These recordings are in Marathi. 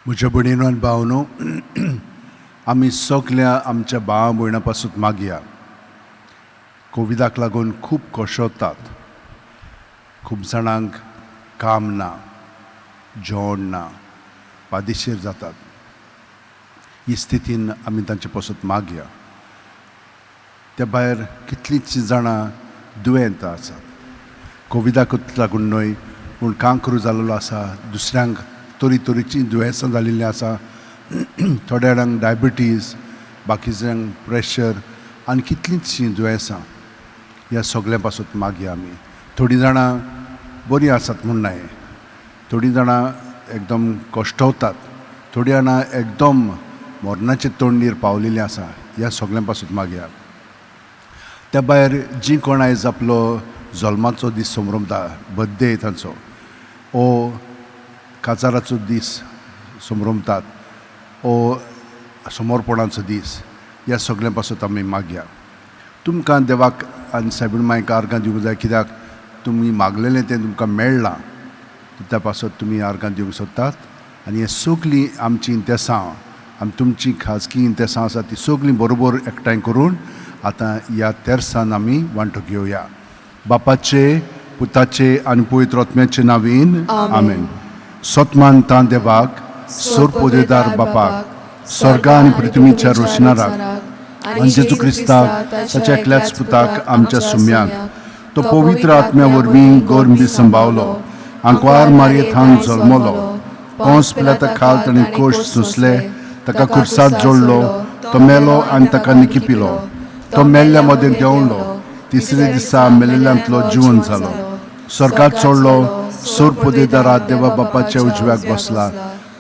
म्हज्या भयणीनो आनी भावनो, आमी सगल्या आमच्या भावा भयणां पासून मागया. कोविडाक लागून खूब कोशोतात. खूब जाणांक काम ना, जेवण ना, पादेशीर जातात. ही स्थितीन आमी तांचे पासून मागया. त्या भायर कितलींच जाणां दुयेंत आसात. कोविडाकूच लागून न्हय पूण कांकरू जाल्लो आसा, दुसऱ्यांक तरेतरेचीं दुयेंसां जाल्लीं आसा. थोड्या जाणांक डायबिटीज, बाकीच्यांक प्रेशर आनी कितलींचशीं दुयेंसां. ह्या सगळ्या पासून मागया आमी. थोडीं जाणां बरीं आसात म्हूण न्हय, थोडीं जाणां एकदम कश्टवतात, थोडीं जाणां एकदम मरणाचे तोंडीर पावलेलीं आसा. ह्या सगळ्यां पासून मागया. त्या भायर जीं कोण आयज आपलो जल्माचो दीस संभ्रमता, बर्थडे तांचो, ओ काजाराचो दीस संभ्रमतात, ओ समर्पणाचो दीस, ह्या सगळ्यां पासून आमी मागया. तुमकां देवाक आनी सायबीण मांयक आर्गां दिवंक जाय, कित्याक तुमी मागलेलें तें तुमकां मेळ्ळां. त्या पासून तुमी आर्गां दिवंक सोदतात. आनी हें सगलीं आमचीं इंतेसां, आनी तुमचीं खाजगी इंतेसां आसा तीं सगलीं बरोबर एकठांय करून आतां ह्या तेर्सान आमी वांटो घेवया. बापाचे, पुताचे आनी पवित्र आत्म्याचे नांवीन आमेन. सोतमानता देवाक, सोरपोदेदार बापाक, स्वर्गा आनी पृथ्वीच्या रोशनाराक आनी जेजू क्रिस्ताक, ताच्या एकल्याच पुताक आमच्या सुम्याक, तो पवित्र आत्म्या वरवीं गोरंबी संभावलो, आंकवार मारयेंत हांग जल्मलो, पोंस पिलाता खाल ताणें कोश सोंसले, ताका खुर्सात जोडलो, तो मेलो आनी ताका निकिपिलो, तो मेल्ल्या मदें देंवलो, तिसरे दिसा मेलेल्यांतलो जिवन जालो, स्वर्गाक चोडलो, सोरपोदेदारा देवा बापाच्या उजव्याक बसला,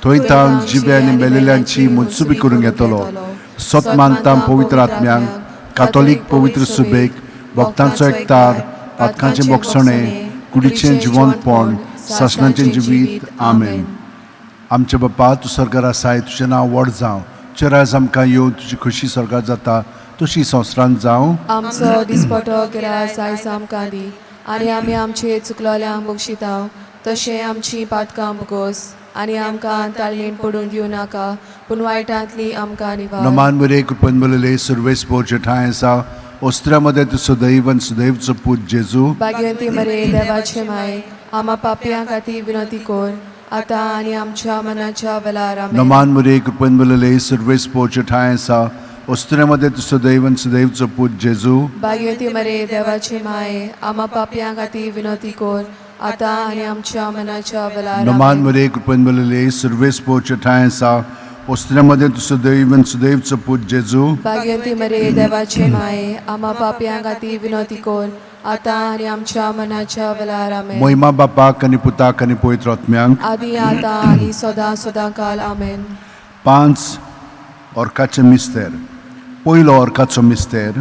थंय तां जिवे आनी मेलेल्यांची मनसुबी करूंक येतलो. सोतमानता पवित्र आत्म्यांक, कातोलीक पवित्र सुबेक, भक्तांचो एकतार, पातकांचें मोगसणें, कुडीचें जिवंतपण, सासणाचें जिवीत. आमेन. आमचे बापा, तूं स्वर्गार आसाय, तुजें नांव व्हड जावं, तुजें राज आमकां येवं, तुजी खुशी स्वर्गार जाता तशी संवसारांत जावं. आमचो दिसपटो गिराय आयज आमकां दी, आनी आमी आमचे चुकलोल्यांक बक्षितांव, तशें आमची पातकां बगोस, आनी आमकां ताळयेन पडून दिवं नाका, पूण वायटांतली आमकां निवार. नमान बरे कृपन बलले सर्वेस पोरचे ठाय आसा, ओस्त्र्यामध्ये तूं सदैव आनी सदैवचो पूत जेजू. भाग्यवंती मरे देवाचे माय, आमा पापयां खातीर विनंती कोर, आतां आनी आमच्या मनाच्या वेळार. आमेन. नमान बरे कृपन बलले सर्वेस पोरचे ठाय आसा, ओस्त्र्यामध्ये तूं सदैव आनी सदैवचो पूत जेजू. भाग्यवंती मरे देवाचे माय, आमा पापयां खातीर विनंती कोर, आतां आनी आमच्या मनाच्या वेळार. नमान बरे कृपन बलले सर्वेस पोरचे ठाय आसा, ओस्त्र्यामध्ये तूं सदैव आनी सदैवचो पूत जेजू. भाग्यवंती मरे देवाचे माय, आमा पापयां खातीर विनंती कोर, आतां आनी आमच्या मनाच्या वेळार. आमेन. महिमा बापाक आनी पुताक आनी पवित्र आत्म्यांक, आदी आतां आनी सदां सदां काल. आमेन. 5 ऑर्काचे मिस्तेर. पयलो ऑर्काचो मिस्तेर.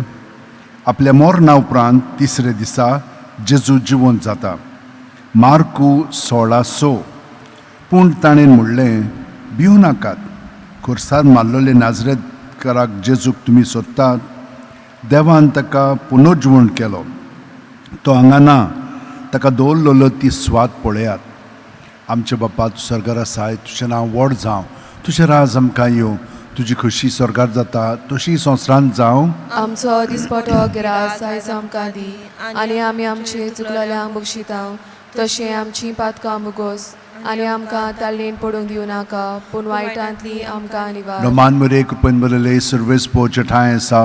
आपल्या मोरणा उपरांत तिसरे दिसा जेजू जिवंत जाता. मार्कू 16:6. पूण ताणें म्हणलें, भिवू नाकात, खुर्साद मारलोले नाजरेतकाराक जेजूक तुमी सोदतात. देवान ताका पुनर्जिवण केलो, तो हांगा ना, ताका दवरलेलो ती स्वात पळयात. आमचे बापा, तूं स्वर्गार आसाय, तुजें नांव व्हड जावं, तुजें राज आमकां येवं, तुजी खुशी स्वर्गार जाता तशी संवसारांत जावं. आमचो दिसपटो गिराय आयज आमकां दी, आनी आमी आमचे चुकलोल्यांक बक्षितांव, तशें आमची पातकां बगोस, आनी आमकां ताळयेन पडूंक दिवं नाका, पूण वायटांतली आमकां निवार. नमान मरे कृपन बलले सर्वेस पोरचे ठाय आसा,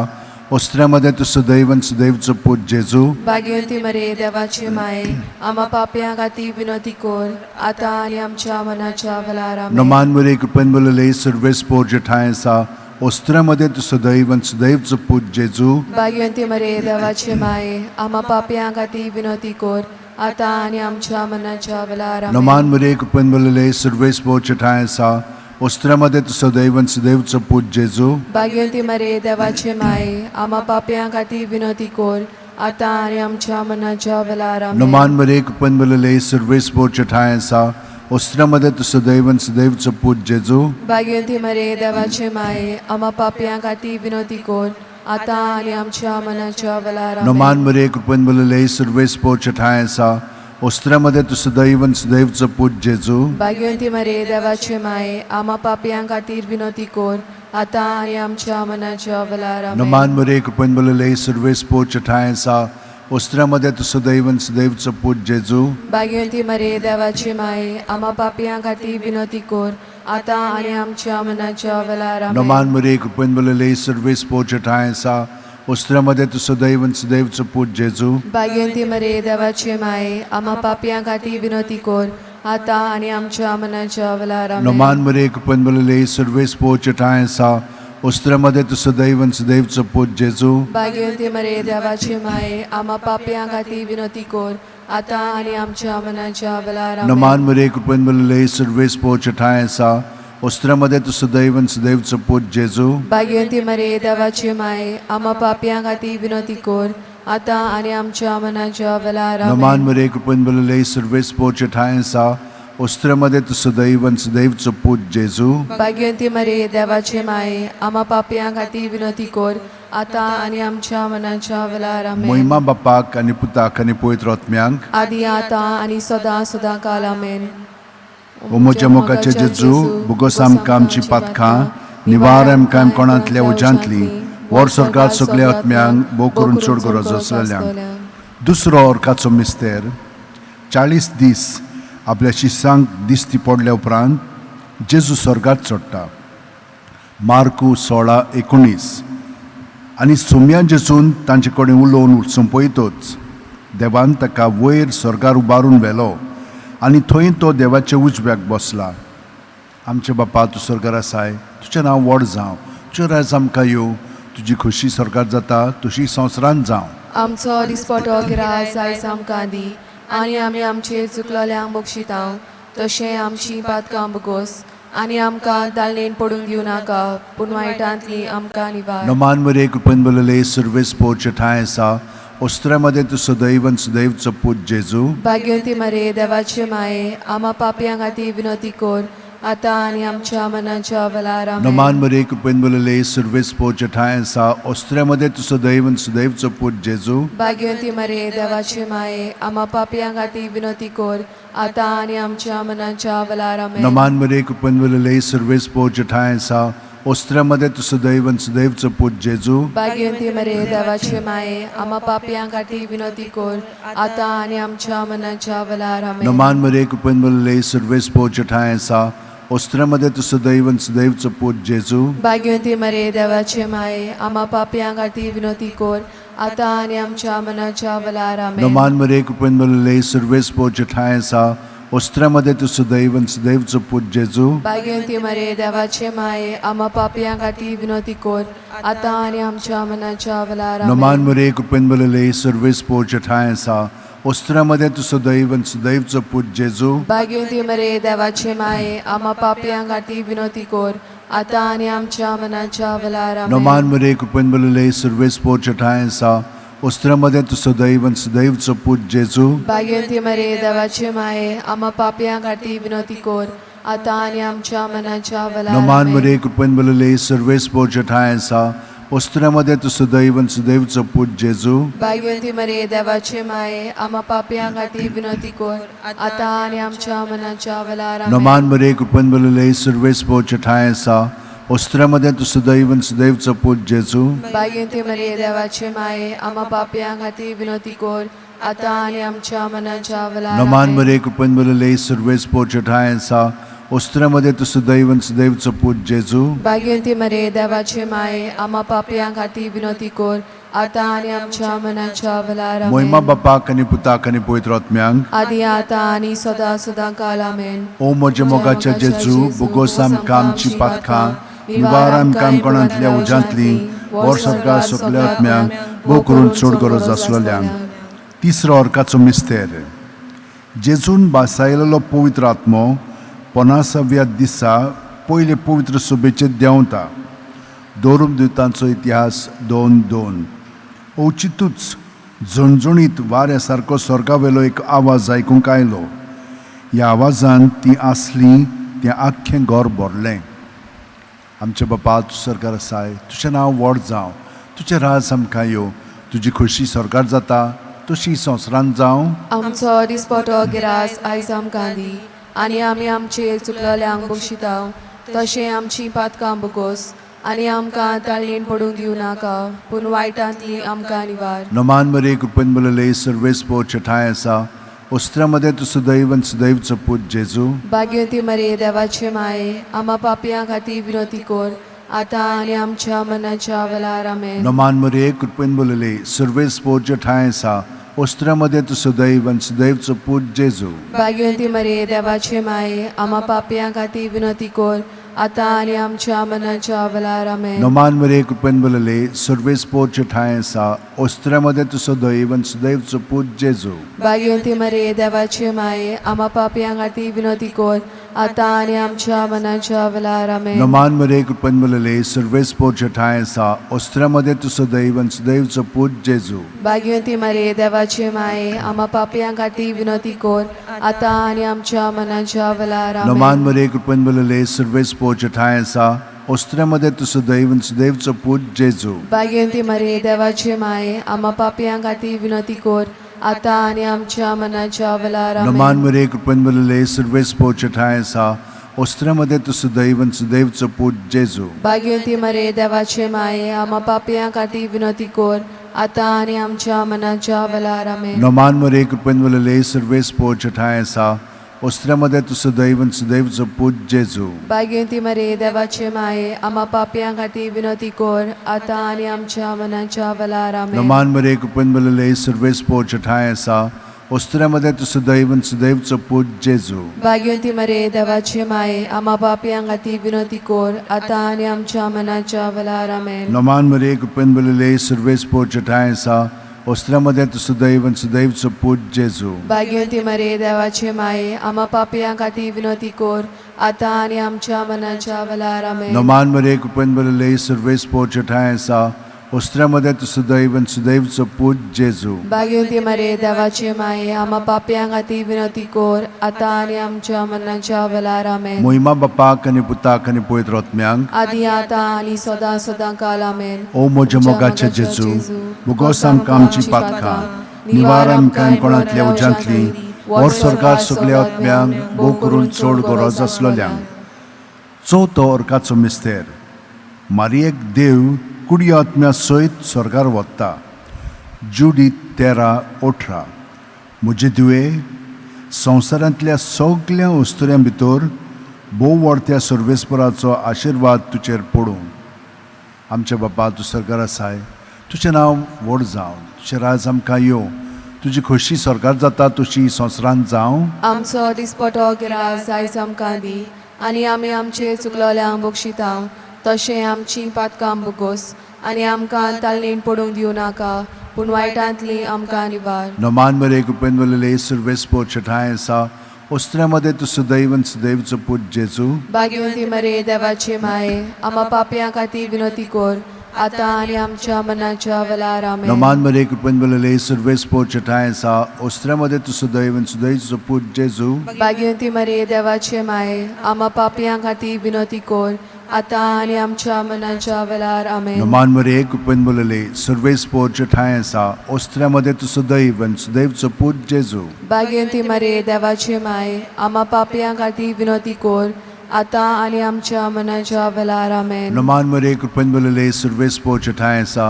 ओस्त्र्यामध्ये तूं सदैव आनी सदैवचो पूत जेजू. भाग्यवंती मरे देवाचे माय, आमा पापयां खातीर विनंती कोर, आतां आनी आमच्या मनाच्या वेळार. आमेन. नमान मरे कृपन बलले सर्वेस पोरचे ठाय आसा, ओस्त्र्यामध्ये तूं सदैव आनी सदैवचो पूत जेजू. भाग्यवंती मरे देवाचे माय, आमा पापयां खातीर विनंती कोर, आतां आनी आमच्या मनाच्या वेळार. आमेन. नमान मरे कृपन बलले सर्वेस पोरचे ठाय आसा, ओस्त्र्यामध्ये तूं सदैव आनी सदैवचो पूत जेजू. भाग्यवंती मरे देवाचे माय, आमा पापयां खातीर विनंती कोर, आतां आनी आमच्या मनाच्या वेळार. आमेन. नमान मरे कृपन बलले सर्वेस पोरचे ठाय आसा, ओस्त्र्यामध्ये तूं सदैव आनी सदैवचो पूत जेजू. भाग्यवंती मरे देवाचे माय, आमा पापयां खातीर विनंती कोर, आतां आनी आमच्या मनाच्या वेळार. आमेन. नमान मरे कृपन बलले सर्वेस पोरचे ठाय आसा, ओस्त्र्यामध्ये तू सदैव आणि सदैवचो पूत जेजू भाग्यवंती मरे देवाचे माये आम्हा पापियां खातीर विनोती कोर आता आणि आमच्या मनाच्या वेळार आमेन. नमान मरे कृपण बोलले सर्वेस पोच ठाय आसा ओस्त्र्यामध्ये तू सदैव आणि सदैवचो पूत जेजू भाग्यवंती मरे देवाचे माये आम्हा पापियां खातीर विनोती कोर आता आणि आमच्या मनाच्या वेळार आमेन. नमान मरे कृपण बोलले सर्वेस पोच ठाय आसा ओस्त्र्यामध्ये तू सदैव आणि सदैवचो पूत जेजू भाग्यवंती मरे देवाचे माये आम्हा पापियां खातीर विनोती कोर आता आणि आमच्या मनाच्या वेळार आमेन. नमान मरे कृपण बोलले सर्वेस पोच ठाय आसा ओस्त्र्यामध्ये तू सदैव आणि सदैवचो पूत जेजू भाग्यवंती मरे देवाचे माये आम्हा पापियां खातीर विनोती कोर आता आणि आमच्या मनाच्या वेळार आमेन. नमान मरे कृपण बोलले सर्वेस पोच ठाय आसा ओस्त्र्यामध्ये तू सदैव आणि सदैवचो पूत जेजू भाग्यवंती मरे देवाचे माये आम्हा पापियां खातीर विनोती कोर आता आणि आमच्या मनाच्या वेळार आमेन. नमान मरे कृपण बोलले सर्वेस पोच ठाय आसा ओस्त्र्यामध्ये तू सदैव आणि सदैवचो पूत जेजू भाग्यवंती मरे देवाचे माये आम्हा पापियां खातीर विनोती कोर आता आणि आमच्या मनाच्या वेळार आमेन. महिमा बापाक आनी पुताक आनी पवित्र आत्म्यांक आदी आता आणि सदा सदा काल आमेन. ओ म्हज्या मोगाचे जेजू बुगोस आमकां आमची पातखां निवार आमकां कोणांतल्या उज्यांतली वर स्वर्गांत सगल्या आत्म्यांक भोव करून चड गरज आसलेल्यांक. दुसरो अर्काचो मिस्तेर 40 दीस आपल्या शिष्यांक दिश्टी पडल्या उपरांत जेजू स्वर्गांत चडटा. मार्कू 16:19 आनी सोम्या जेजून तांचे कडेन उलोवन संपयतच देवान ताका वयर स्वर्गार उबारून व्हेलो आनी थंय तो देवाच्या उजव्याक बसला. आमचे बापा तूं स्वर्गार आसाय, तुजें नांव व्हड जावं, तुजें राज आमकां येवं, तुजी खोशी स्वर्गार जाता तशी संवसारांत जावं. आमचो दिसपटो गिराय आयज आमकां दी आनी आमी आमचे चुकलोल्यांक बक्षितांव तशें आमची पातकां बगोस आनी आमकां दाळणेन पडूंक दिवं नाका पूण वायटांतली आमकां निवार. नमान मरे कृपण बोलले सर्वेस पोच ठाय आसा ओस्त्र्यामध्ये तूं सदैव आणि सदैवचो पूत जेजू भाग्यवंती मरे देवाचे माये आम्हा पापियां खातीर विनोती कोर आता आणि आमच्या मनाच्या वेळार आमेन. नमान मरे कृपण बोलले सर्वेस पोच ठाय आसा ओस्त्र्यामध्ये तूं सदैव आणि सदैवचो पूत जेजू भाग्यवंती मरे देवाचे माये आम्हा पापियां खातीर विनोती कोर आता आणि आमच्या मनाच्या वेळार आमेन. नमान मरे कृपण बोलले सर्वेस पोच ठाय आसा ओस्त्र्यामध्ये तूं सदैव आणि सदैवचो पूत जेजू भाग्यवंती मरे देवाचे माये आम्हा पापियां खातीर विनोती कोर आता आणि आमच्या मनाच्या वेळार आमेन. नमान मरे कृपण बोलले सर्वेस पोच ठाय आसा ओस्त्र्यामध्ये तूं सदैव आणि सदैवचो पूत जेजू भाग्यवंती मरे देवाचे माये आम्हा पापियां खातीर विनोती कोर आता आणि आमच्या मनाच्या वेळार आमेन. नमान मरे कृपण बोलले सर्वेस पोच ठाय आसा ओस्त्र्यामध्ये तूं सदैव आणि सदैवचो पूत जेजू भाग्यवंती मरे देवाचे माये आम्हा पापियां खातीर विनोती कोर आता आणि आमच्या मनाच्या वेळार आमेन. नमान मरे कृपण बोलले सर्वेस पोच ठाय आसा ओस्त्र्यामध्ये तूं सदैव आणि सदैवचो पूत जेजू भाग्यवंती मरे देवाचे माये आम्हा पापियां खातीर विनोती कोर आता आणि आमच्या मनाच्या वेळार आमेन. नमान मरे कृपण बोलले सर्वेस पोच ठाय आसा ओस्त्र्यामध्ये तूं सदैव आणि सदैवचो पूत जेजू भाग्यवंती मरे देवाचे माये आम्हा पापियां खातीर विनोती कोर आता आणि आमच्या मनाच्या वेळार नमान आमेन. मरे कृपण बोलले सर्वेस पोच ठाय आसा ओस्त्र्यामध्ये तूं सदैव आणि सदैवचो पूत जेजू भाग्यवंती मरे देवाचे माये आम्हा पापियां खातीर विनोती कोर आता आणि आमच्या मनाच्या वेळार आमेन. नमान मरे कृपण बोलले सर्वेस पोच ठाय आसा ओस्त्र्यामध्ये तूं सदैव आणि सदैवचो पूत जेजू भाग्यवंती मरे देवाचे माये आम्हा पापियां खातीर विनोती कोर आता आणि आमच्या मनाच्या वेळार नमान आमेन. मरे कृपण बोलले सर्वेस पोच ठाय आसा ओस्त्र्यामध्ये तूं सदैव आणि सदैवचो पूत जेजू भाग्यवंती मरे देवाचे माये आम्हा पापियां खातीर विनोती कोर आता आणि आमच्या मनाच्या वेळार आमेन. महिमा बापाक आनी पुताक आनी पवित्र आत्म्यांक आदी आता आणि सदा सदा काल आमेन. ओ म्हजे मोगाचे जेजू बुगोस आमकां आमची पातखां निवार आमकां कोणांतल्या उज्यांतली वर स्वर्गांत सगल्या आत्म्यांक भोव करून चड गरज आसलेल्यांक. तिसरो अर्काचो मिस्तेर जेजून बासायलेलो पवित्र आत्मो 50व्या दिसा पयले पवित्र सभेचेर देंवता. दोरूम दिवतांचो इतिहास 2:2. औचितूच झणझणीत वाऱ्या सारको स्वर्गावेलो एक आवाज आयकूंक आयलो. ह्या आवाजान ती आसली तें आख्खें घर भरलें. आमचे बापा तूं स्वर्गार आसाय, तुजें नांव व्हड जावं, तुजें राज आमकां येवं, तुजी खोशी स्वर्गार जाता तशी संवसारांत जावं. आमचो दिसपटो गिरास आयज आमकां दी आनी आमी आमचेर चुकलोल्यांक बक्षितांव तशें आमची पातकां बगोस आनी आमकां ताळयेन पडूंक दिवं नाका पूण वायटांतली आमकां निवार. नमान मरे कृपेन बलले सर्वेस पोच ठाय आसा उस्त्रामध्ये तू सदैव आणि सदैवचो पूत जेजू. भाग्यवती मरे देवाचे माये आम्हा पापयां खातीर विनोती कोर आतां आनी आमच्या मनाच्या वेळार आमेन. नमान मरे कृपेन बलले सर्वेस पोच ठाय आसा उस्त्रामध्ये तू सदैव आणि सदैवचो पूत जेजू. भाग्यवती मरे देवाचे माये आम्हा पापयां खातीर विनोती कोर आतां आनी आमच्या मनाच्या वेळार आमेन. नमान मरे कृपेन बलले सर्वेस पोच ठाय आसा उस्त्रामध्ये तू सदैव आणि सदैवचो पूत जेजू. भाग्यवती मरे देवाचे माये आम्हा पापयां खातीर विनोती कोर आतां आनी आमच्या मनाच्या वेळार आमेन. नमान मरे कृपेन बलले सर्वेस पोच ठाय आसा उस्त्रामध्ये तू सदैव आणि सदैवचो पूत जेजू. भाग्यवती मरे देवाचे माये आम्हा पापयां खातीर विनोती कोर आतां आनी आमच्या मनाच्या वेळार आमेन. नमान मरे कृपेन बलले सर्वेस पोच ठाय आसा उस्त्रामध्ये तू सदैव आणि सदैवचो पूत जेजू. भाग्यवती मरे देवाचे माये आम्हा पापयां खातीर विनोती कोर आतां आनी आमच्या मनाच्या वेळार आमेन. नमान मरे कृपेन बलले सर्वेस पोच ठाय आसा उस्त्रामध्ये तू सदैव आणि सदैवचो पूत जेजू. भाग्यवती मरे देवाचे माये आम्हा पापयां खातीर विनोती कोर आतां आनी आमच्या मनाच्या वेळार आमेन. नमान मरे कृपेन बलले सर्वेस पोच ठाय आसा उस्त्रामध्ये तू सदैव आणि सदैवचो पूत जेजू. भाग्यवती मरे देवाचे माये आम्हा पापयां खातीर विनोती कोर आतां आनी आमच्या मनाच्या वेळार आमेन. नमान मरे कृपेन बलले सर्वेस पोच ठाय आसा उस्त्रामध्ये तू सदैव आणि सदैवचो पूत जेजू. भाग्यवती मरे देवाचे माये आम्हा पापयां खातीर विनोती कोर आतां आनी आमच्या मनाच्या वेळार आमेन. नमान मरे कृपेन बलले सर्वेस पोच ठाय आसा उस्त्रामध्ये तू सदैव आणि सदैवचो पूत जेजू. भाग्यवती मरे देवाचे माये आम्हा पापयां खातीर विनोती कोर आतां आनी आमच्या मनाच्या वेळार आमेन. नमान मरे कृपेन बलले सर्वेस पोच ठाय आसा उस्त्रामध्ये तू सदैव आणि सदैवचो पूत जेजू. भाग्यवती मरे देवाचे माये आम्हा पापयां खातीर विनोती कोर आतां आनी आमच्या मनाच्या वेळार आमेन. मोहिमा बापाक आनी पुताक आनी पवित्र आत्म्यांक आदी आतां आनी सदां सदां काल आमेन. ओ म्हज्या मोगाचे जेजू मुगोस आमकां आमची पातकां निवार आमकां कोणांतल्या उज्यांतली वर सरकार सगळ्या आत्म्यांक भोव करून चड गरज आसलेल्यांक. चवथो अर्काचो मिस्तेर मारयेक देव कुडी आत्म्या सयत स्वर्गार वता. जुडी 13:18. म्हजे तुवे संवसारांतल्या सगळ्या वस्तुऱ्यां भितर भोव व्हडत्या सर्वेस्पराचो आशिर्वाद तुजेर पडूं. आमच्या बापा तूं सरकार आसाय तुजें नांव व्हड जावन तुजें राज आमकां येवं तुजी खोशी सरकार जाता तशी संवसारांत जावं. आमचो दिसपटो गिरास आयज आमकां दी आनी आमी आमचेर चुकलोल्यांक बक्षितांव तशें आमची पातकां बगोस आनी आमकां ताळयेन पडूंक दिवं नाका पूण वायटांतली आमकां निवार. नमान मरे कृपेन बलले सर्वेस पोच ठाय आसा उस्त्रामध्ये तू सदैव आणि सदैवचो पूत जेजू. भाग्यवती मरे देवाचे माये आम्हा पापयां खातीर विनोती कोर आतां आनी आमच्या मनाच्या वेळार आमेन. नमान मरे कृपेन बलले सर्वेस पोच ठाय आसा उस्त्रामध्ये तू सदैव आणि सदैवचो पूत जेजू. भाग्यवती मरे देवाचे माये आम्हा पापयां खातीर विनोती कोर आतां आनी आमच्या मनाच्या वेळार आमेन. नमान मरे कृपेन बलले सर्वेस पोच ठाय आसा उस्त्रामध्ये तू सदैव आणि सदैवचो पूत जेजू. भाग्यवती मरे देवाचे माये आम्हा पापयां खातीर विनोती कोर आतां आनी आमच्या मनाच्या वेळार आमेन. नमान मरे कृपेन बलले सर्वेस पोच ठाय आसा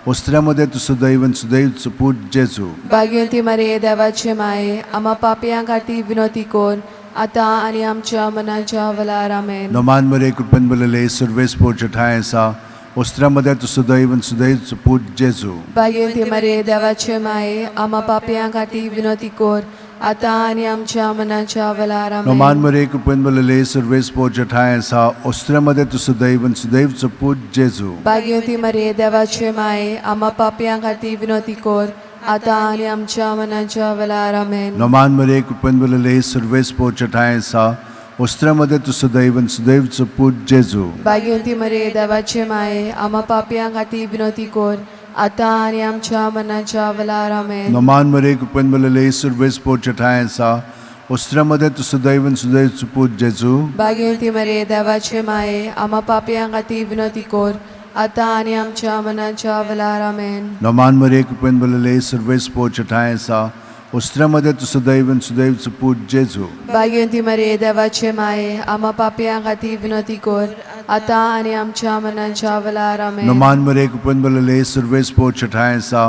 उस्त्रामध्ये तू सदैव आणि सदैवचो पूत जेजू. भाग्यवती मरे देवाचे माये आम्हा पापयां खातीर विनोती कोर आतां आनी आमच्या मनाच्या वेळार आमेन. नमान मरे कृपेन बलले सर्वेस पोच ठाय आसा उस्त्रामध्ये तू सदैव आणि सदैवचो पूत जेजू. भाग्यवती मरे देवाचे माये आम्हा पापयां खातीर विनोती कोर आतां आनी आमच्या मनाच्या वेळार आमेन. नमान मरे कृपेन बलले सर्वेस पोच ठाय आसा उस्त्रामध्ये तू सदैव आणि सदैवचो पूत जेजू. भाग्यवती मरे देवाचे माये आम्हा पापयां खातीर विनोती कोर आतां आनी आमच्या मनाच्या वेळार आमेन. नमान मरे कृपेन बलले सर्वेस पोच ठाय आसा उस्त्रामध्ये तू सदैव आणि सदैवचो पूत जेजू. भाग्यवती मरे देवाचे माये आम्हा पापयां खातीर विनोती कोर आतां आनी आमच्या मनाच्या वेळार आमेन. नमान मरे कृपेन बलले सर्वेस पोच ठाय आसा उस्त्रामध्ये तू सदैव आणि सदैवचो पूत जेजू. भाग्यवती मरे देवाचे माये आम्हा पापयां खातीर विनोती कोर आतां आनी आमच्या मनाच्या वेळार आमेन. नमान मरे कुपेन बलले सर्वेस पोचठाय सा उस्त्र्यामध्ये तू सदैव सुदैवचं पूज जेजू. भाग्यवंती मरे देवाचे माये, आम्हा पापयां खातीर विनंती कर, आतां आनी आमच्या मनाच्या वेळार आमेन. नमान मरे कुपेन बलले सर्वेस पोचठाय सा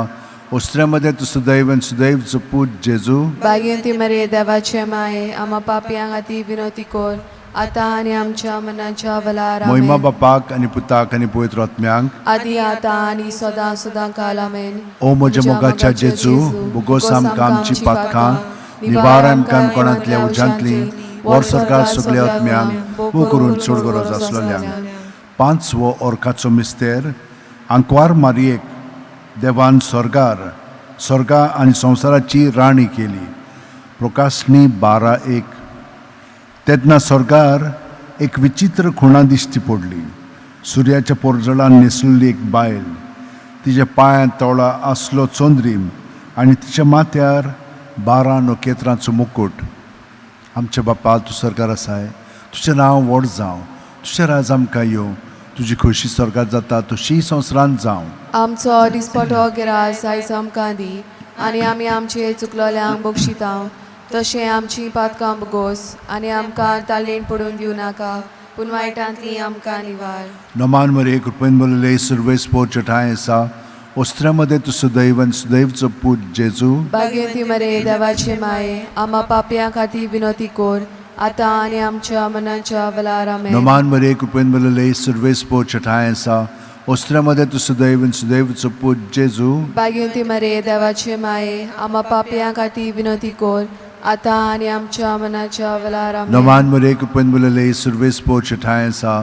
उस्त्र्यामध्ये तू सदैव सुदैवचं पूज जेजू. भाग्यवंती मरे देवाचे माये, आम्हा पापयां खातीर विनंती कर, आतां आनी आमच्या मनाच्या वेळार महिमा आमेन. बापाक आणि पुताक आणि पवित्र आत्म्यांक आदी आतां आनी सदां सदां काल आमेन. ओ म्हज्या मोगाच्या जेजू, बुगोस आमकां आमची पातकां, निवार आमकां कोणांतल्या उज्यांतली, वर सरकार सगळ्या आत्म्यांक बू करून चड गरज आसलेल्यांक. 5वो ओर्काचो मिस्तेर, आंकवार मारयेक देवान स्वर्गा आनी संवसाराची राणी केली. प्रकाशनी 12:1. तेन्ना स्वर्गार एक विचित्र खुणा दिश्टी पडली. सुर्याच्या पोरजळान न्हेसलेली एक बायल, तिच्या पांयां तवळा आसलो चोंद्रीम आनी तिच्या माथ्यार 12 नखेत्रांचो मुकुट. आमच्या बापा तूं स्वर्गार आसाय, तुजें नांव व्हड जावं, तुजें राज आमकां येवं, तुजी खोशी स्वर्गात जाता तशी संवसारांत जावं. आमचो दिसपटो गिरास आयज आमकां दी, आनी आमी आमचे चुकलोल्यांक बक्षितांव, तशें आमची पातकां बगोस, आनी आमकां ताळणेन पडून दिवं नाका, पूण वायटांतली आमकां निवार. नमान मरे कृपेन बलले सर्वेस पोचठाय सा उस्त्र्यामध्ये तू सदैव सुदैवचं पूज जेजू. भाग्यवंती मरे देवाचे माये, आम्हा पापयां खातीर विनंती कर, आतां आनी आमच्या मनाच्या वेळार आमेन. नमान मरे कृपेन बलले सर्वेस पोचठाय सा उस्त्र्यामध्ये तू सदैव सुदैवचं पूज जेजू. भाग्यवंती मरे देवाचे माये, आम्हा पापयां खातीर विनंती कर, आतां आनी आमच्या मनाच्या वेळार आमेन. नमान मरे कृपेन बलले सर्वेस पोचठाय सा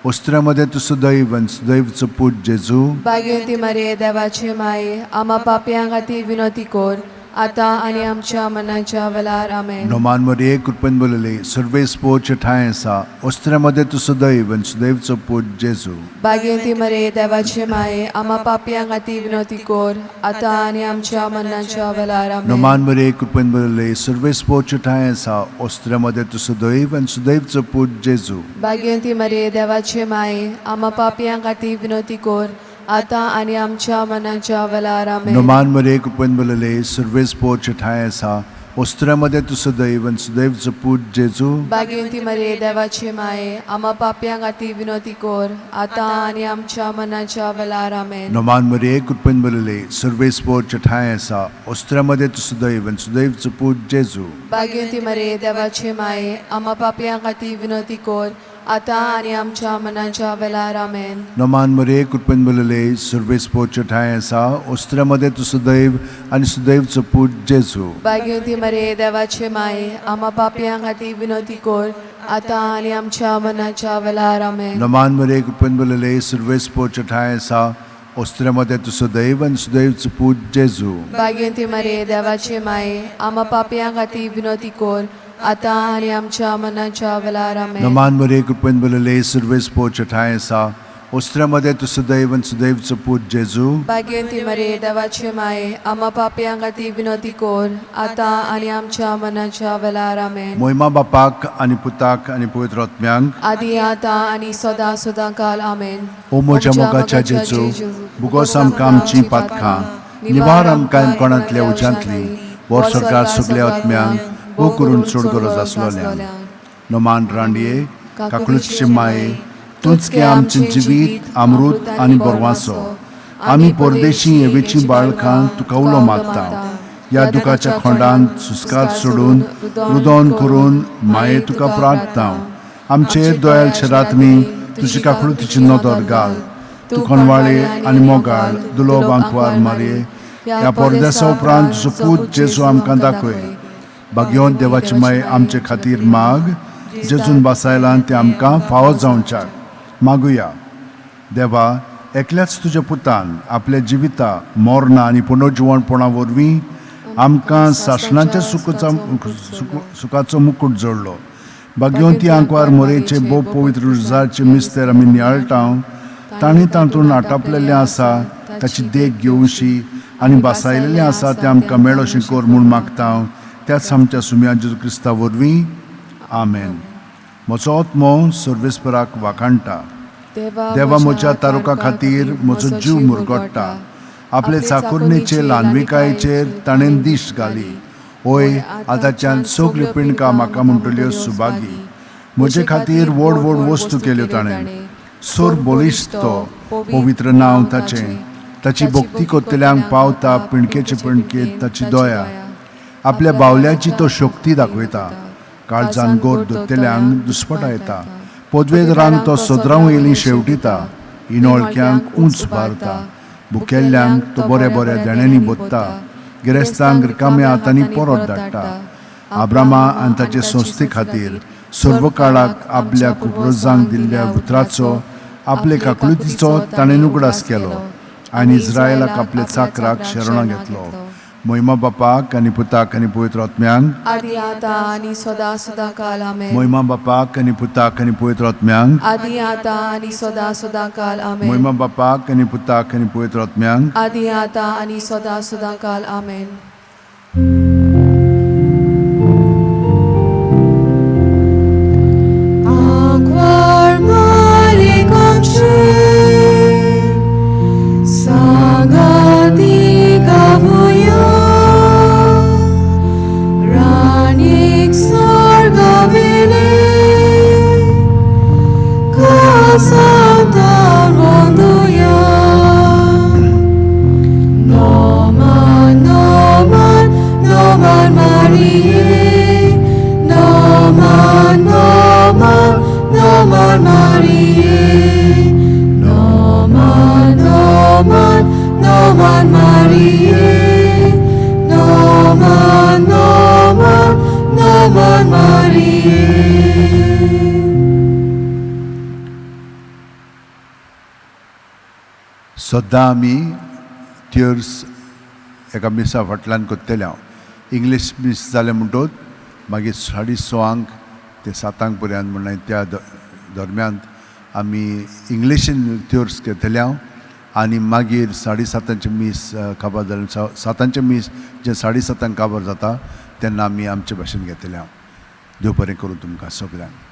उस्त्र्यामध्ये तू सदैव सुदैवचं पूज जेजू. भाग्यवंती मरे देवाचे माये, आम्हा पापयां खातीर विनंती कर, आतां आनी आमच्या मनाच्या वेळार आमेन. नमान मरे कृपेन बलले सर्वेस पोचठाय सा उस्त्र्यामध्ये तू सदैव सुदैवचं पूज जेजू. भाग्यवंती मरे देवाचे माये, आम्हा पापयां खातीर विनंती कर, आतां आनी आमच्या मनाच्या वेळार आमेन. नमान मरे कृपेन बलले सर्वेस पोचठाय सा उस्त्र्यामध्ये तू सदैव सुदैवचं पूज जेजू. भाग्यवंती मरे देवाचे माये, आम्हा पापयां खातीर विनंती कर, आतां आनी आमच्या मनाच्या वेळार आमेन. नमान मरे कृपेन बलले सर्वेस पोचठाय सा उस्त्र्यामध्ये तू सदैव सुदैवचं पूज जेजू. भाग्यवंती मरे देवाचे माये, आम्हा पापयां खातीर विनंती कर, आतां आनी आमच्या मनाच्या वेळार आमेन. नमान मरे कृपेन बलले सर्वेस पोचठाय सा उस्त्र्यामध्ये तू सदैव सुदैवचं पूज जेजू. भाग्यवंती मरे देवाचे माये, आम्हा पापयां खातीर विनंती कर, आतां आनी आमच्या मनाच्या वेळार आमेन. नमान मरे कृपेन बलले सर्वेस पोचठाय सा उस्त्र्यामध्ये तू सदैव आणि सुदैवचं पूज जेजू. भाग्यवंती मरे देवाचे माये, आम्हा पापयां खातीर विनंती कर, आतां आनी आमच्या मनाच्या वेळार आमेन. नमान मरे कृपेन बलले सर्वेस पोचठाय सा उस्त्र्यामध्ये तू सदैव आणि सुदैवचं पूज जेजू. भाग्यवंती मरे देवाचे माये, आम्हा पापयां खातीर विनंती कर, आतां आनी आमच्या मनाच्या वेळार आमेन. नमान मरे कृपेन बलले सर्वेस पोचठाय सा उस्त्र्यामध्ये तू सदैव आणि सुदैवचं पूज जेजू. भाग्यवंती मरे देवाचे माये, आम्हा पापयां खातीर विनंती कर, आतां आनी आमच्या मनाच्या वेळार आमेन. महिमा बापाक आणि पुताक आणि पवित्र आत्म्यांक आदी आतां आनी सदां सदां काल आमेन. ओ म्हज्या मोगाच्या जेजू, बुगोस आमकां आमची पातकां, निवार आमकां कोणांतल्या उज्यांतली, वर सरकार सगळ्या आत्म्यांक बू करून चड गरज आसलेल्यांक. नमान रांडये काकुळचे माये, तूंच के आमचें जिवीत, अमृत आनी बोरवासो. आमी परदेशी येवेची बाळकां तुका उलो मागता. ह्या दुखाच्या खोंडांत सुस्कार सोडून रुदोन करून माये तुका प्रार्थना. आमचे दोयाल शरातनी तुजी काकुळतीची नदर घाल. तू खणवाळे आनी मोगाळ दुलो बांकवार मारये, ह्या परदेसा उपरांत तुजो पूत जेजू आमकां दाखय. भाग्यवंत देवाची माय आमचे खातीर माग, जेजून बसायलां ते आमकां फावो जावच्याक. मागुया. देवा, एकल्याच तुज्या पुतान आपल्या जिविता, मोरणा आनी पुनर्जिवणपणा वरवीं आमकां सासणाच्या सुखाचो मुकुट जोडलो. भाग्यवंती आंकवार मोरेचे भोव पवित्र रुजाचे मिस्तेर आमी नियाळटाव. तांणी तातूंत आटापलेलें आसा ताची देख घेवशी आनी बसायलेलें आसा तें आमकां मेळोशें कर म्हूण मागता. त्याच आमच्या सुम्या जेजू क्रिस्ता वरवीं. आमेन. म्हजो आत्मो सर्वेस्पराक वाखाणटा. देवा म्हज्या तारुका खातीर म्हजो जीव मुरगोडटा. आपले चाकुरणेचे ल्हानविकायेचेर ताणें दिश्ट घाली. ओय आतांच्यान सगल्यो पिणकां म्हाका म्हणटल्यो सुभागी. म्हजे खातीर व्हड व्हड वस्तू केल्यो ताणें. सोर बलिश्ट तो, पवित्र नांव ताचें. ताची भक्ती करतल्यांक पावता पिणकेचे पिणकेत ताची दया. आपल्या बावल्याची तो शक्ती दाखयता. काळजान गोड धरतल्यांक दुस्पटा येता. पदवेदरांक तो सदरांव येली शेवटिता. इनोळक्यांक उंच भारता. भुकेल्ल्यांक तो बऱ्या बऱ्या देण्यांनी बोदता. गिरेस्तांक रिकाम्या हातांनी परत धाडटा. आब्रामा आनी ताचे संस्थे खातीर सर्व काळाक आपल्या कुप्रजांक दिल्ल्या उतराचो आपले काकुळतीचो ताणें उगडास केलो आनी इस्रायलाक आपल्या चाकराक शरणा घेतलो. महिमा बापाक आनी पुताक आनी पवित्र आत्म्यांक आदी आतां आनी सदां सदां काल आमेन. महिमा बापाक आनी पुताक आनी पवित्र आत्म्यांक आदी आतां आनी सदां सदां काल आमेन. महिमा बापाक आनी पुताक आनी पवित्र आत्म्यांक आदी आतां आनी सदां सदां काल आमेन. सद्दां आमी ट्युर्स एका मिसा फाटल्यान करतले. हांव इंग्लीश मिस जाले म्हणटच मागीर 6:30 ते 7 पर्यंत म्हणल्यार त्या दरम्यान आमी इंग्लिशीन ट्युर्स घेतले. हांव आनी मागीर 7:30 मीस काबार जाले. 7 मीस जे 7:30 काबार जाता तेन्ना आमी आमचे भाशेन घेतले. हांव देव बरें करूं तुमकां सगळ्यांक.